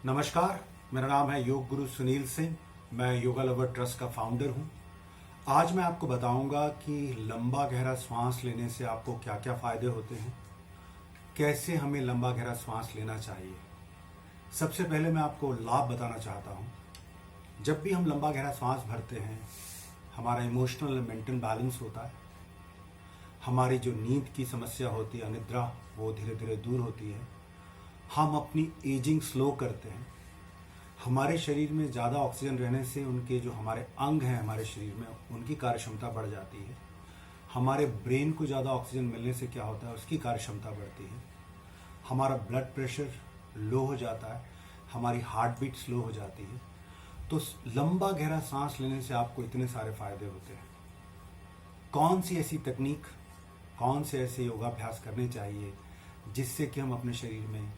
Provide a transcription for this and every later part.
नमस्कार, मेरा नाम है योग गुरु सुनील सिंह। मैं योगा लवर ट्रस्ट का फाउंडर हूं। आज मैं आपको बताऊंगा कि लंबा गहरा सांस लेने से आपको क्या क्या फायदे होते हैं, कैसे हमें लंबा गहरा सांस लेना चाहिए। सबसे पहले मैं आपको लाभ बताना चाहता हूं। जब भी हम लंबा गहरा सांस भरते हैं, हमारा इमोशनल मेंटल बैलेंस होता है। हमारी जो नींद की समस्या होती है, अनिद्रा, वो धीरे धीरे दूर होती है। हम अपनी एजिंग स्लो करते हैं। हमारे शरीर में ज़्यादा ऑक्सीजन रहने से उनके जो हमारे अंग हैं हमारे शरीर में, उनकी कार्य क्षमता बढ़ जाती है। हमारे ब्रेन को ज़्यादा ऑक्सीजन मिलने से क्या होता है, उसकी कार्य क्षमता बढ़ती है। हमारा ब्लड प्रेशर लो हो जाता है, हमारी हार्ट बीट स्लो हो जाती है। तो लंबा गहरा सांस लेने से आपको इतने सारे फायदे होते हैं। कौन सी ऐसी तकनीक, कौन से ऐसे योगाभ्यास करने चाहिए जिससे कि हम अपने शरीर में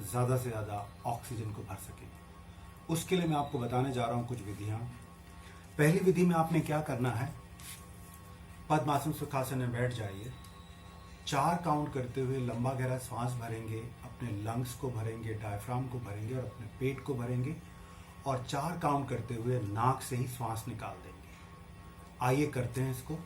ज़्यादा से ज़्यादा ऑक्सीजन को भर सकें। उसके लिए मैं आपको बताने जा रहा हूं कुछ विधियां। पहली विधि में आपने क्या करना है, पद्मासन सुखासन में बैठ जाइए। 4 काउंट करते हुए लंबा गहरा सांस भरेंगे, अपने लंग्स को भरेंगे, डायफ्राम को भरेंगे और अपने पेट को भरेंगे और 4 काउंट करते हुए नाक से ही सांस निकाल देंगे। आइए करते हैं इसको।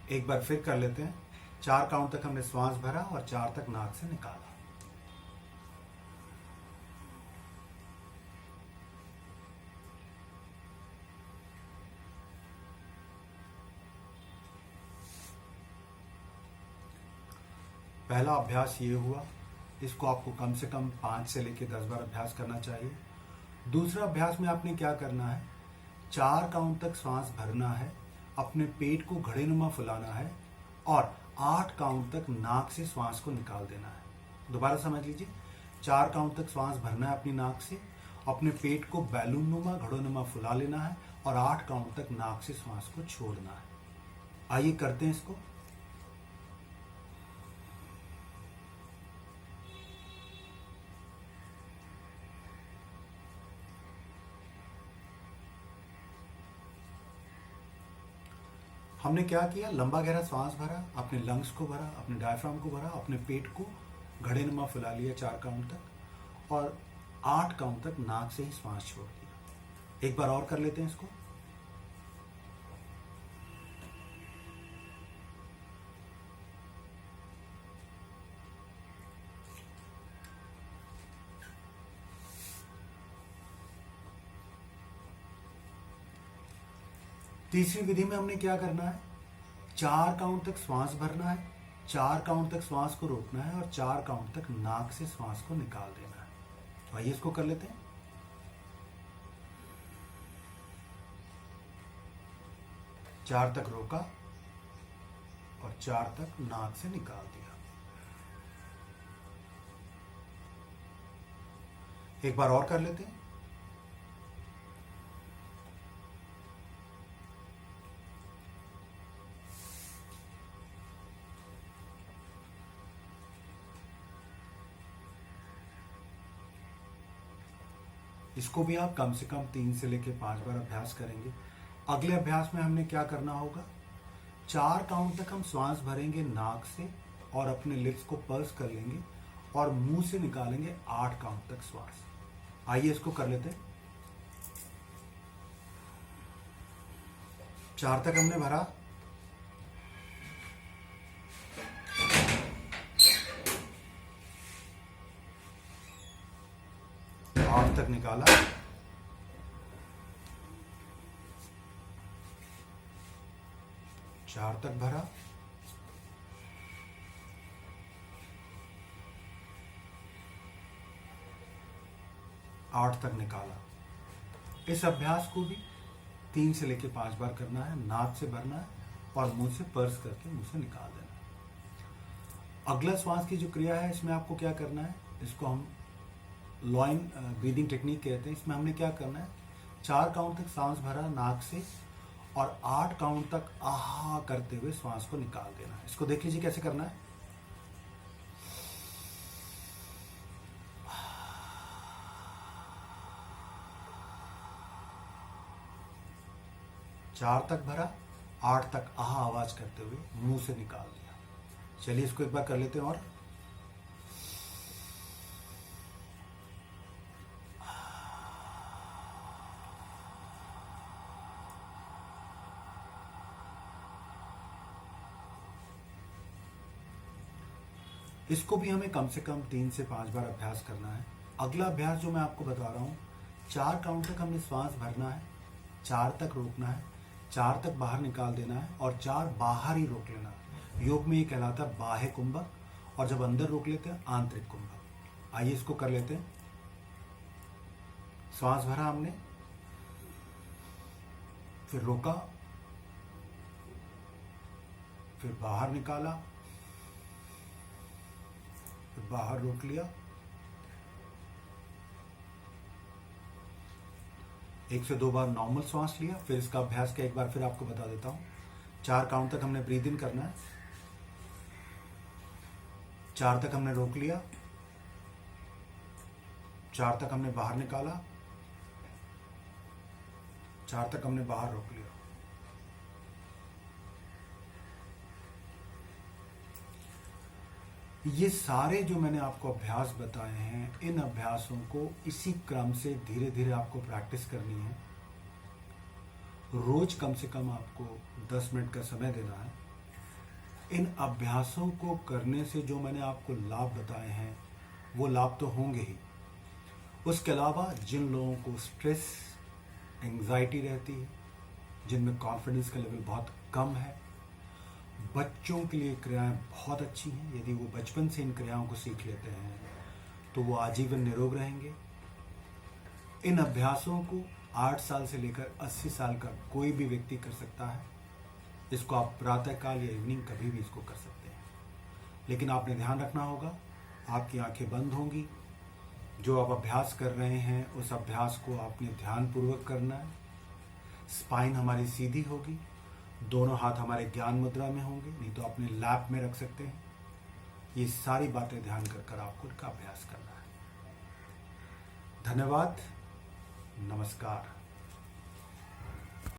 एक बार फिर कर लेते हैं। 4 काउंट तक हमने श्वास भरा और 4 तक नाक से निकाला। पहला अभ्यास ये हुआ। इसको आपको कम से कम 5 से लेकर 10 बार अभ्यास करना चाहिए। दूसरा अभ्यास में आपने क्या करना है, 4 काउंट तक श्वास भरना है, अपने पेट को घड़ेनुमा फुलाना है और 8 काउंट तक नाक से श्वास को निकाल देना है। दोबारा समझ लीजिए, 4 काउंट तक श्वास भरना है अपनी नाक से, अपने पेट को बैलून नुमा घड़ोनुमा फुला लेना है और 8 काउंट तक नाक से श्वास को छोड़ना है। आइए करते हैं इसको। हमने क्या किया, लंबा गहरा सांस भरा, अपने लंग्स को भरा, अपने डायफ्राम को भरा, अपने पेट को घड़ेनुमा फुला लिया 4 काउंट तक और 8 काउंट तक नाक से ही सांस छोड़ दिया। एक बार और कर लेते हैं इसको। तीसरी विधि में हमने क्या करना है, 4 काउंट तक श्वास भरना है, 4 काउंट तक श्वास को रोकना है और 4 काउंट तक नाक से श्वास को निकाल देना है। तो आइए इसको कर लेते हैं। 4 तक रोका और 4 तक नाक से निकाल दिया। एक बार और कर लेते हैं। इसको भी आप कम से कम 3 से लेकर 5 बार अभ्यास करेंगे। अगले अभ्यास में हमने क्या करना होगा, 4 काउंट तक हम श्वास भरेंगे नाक से और अपने लिप्स को पर्स कर लेंगे और मुंह से निकालेंगे 8 काउंट तक श्वास। आइए इसको कर लेते हैं। 4 तक हमने भरा, 8 तक निकाला, 4 तक भरा, 8 तक निकाला। इस अभ्यास को भी 3 से लेकर 5 बार करना है। नाक से भरना है और मुंह से पर्स करके मुंह से निकाल देना है। अगला श्वास की जो क्रिया है, इसमें आपको क्या करना है, इसको हम लॉइन ब्रीदिंग टेक्निक कहते हैं। इसमें हमने क्या करना है, 4 काउंट तक सांस भरा नाक से और 8 काउंट तक आहा करते हुए श्वास को निकाल देना है। इसको देख लीजिए कैसे करना है। 4 तक भरा, 8 तक आहा आवाज करते हुए मुंह से निकाल दिया। चलिए इसको एक बार कर लेते हैं। और इसको भी हमें कम से कम 3 से 5 बार अभ्यास करना है। अगला अभ्यास जो मैं आपको बता रहा हूँ, 4 काउंट तक हमने श्वास भरना है, 4 तक रोकना है, 4 तक बाहर निकाल देना है और 4 बाहर ही रोक लेना है। योग में ये कहलाता है बाह्य कुंभक, और जब अंदर रोक लेते हैं आंतरिक कुंभक। आइए इसको कर लेते हैं। श्वास भरा हमने, फिर रोका, फिर बाहर निकाला, फिर बाहर रोक लिया। 1 से 2 बार नॉर्मल सांस लिया। फिर इसका अभ्यास का एक बार फिर आपको बता देता हूं। 4 काउंट तक हमने ब्रीद इन करना है, 4 तक हमने रोक लिया, 4 तक हमने बाहर निकाला, 4 तक हमने बाहर रोक लिया। ये सारे जो मैंने आपको अभ्यास बताए हैं, इन अभ्यासों को इसी क्रम से धीरे धीरे आपको प्रैक्टिस करनी है। रोज कम से कम आपको 10 मिनट का समय देना है। इन अभ्यासों को करने से जो मैंने आपको लाभ बताए हैं वो लाभ तो होंगे ही। उसके अलावा जिन लोगों को स्ट्रेस, एंग्जाइटी रहती है, जिनमें कॉन्फिडेंस का लेवल बहुत कम है, बच्चों के लिए क्रियाएं बहुत अच्छी हैं। यदि वो बचपन से इन क्रियाओं को सीख लेते हैं तो वो आजीवन निरोग रहेंगे। इन अभ्यासों को 8 साल से लेकर 80 साल का कोई भी व्यक्ति कर सकता है। इसको आप प्रातःकाल या इवनिंग कभी भी इसको कर सकते हैं। लेकिन आपने ध्यान रखना होगा, आपकी आंखें बंद होंगी। जो आप अभ्यास कर रहे हैं उस अभ्यास को आपने ध्यानपूर्वक करना है। स्पाइन हमारी सीधी होगी, दोनों हाथ हमारे ज्ञान मुद्रा में होंगे, नहीं तो अपने लैप में रख सकते हैं। ये सारी बातें ध्यान कर आपको इनका अभ्यास करना है। धन्यवाद, नमस्कार।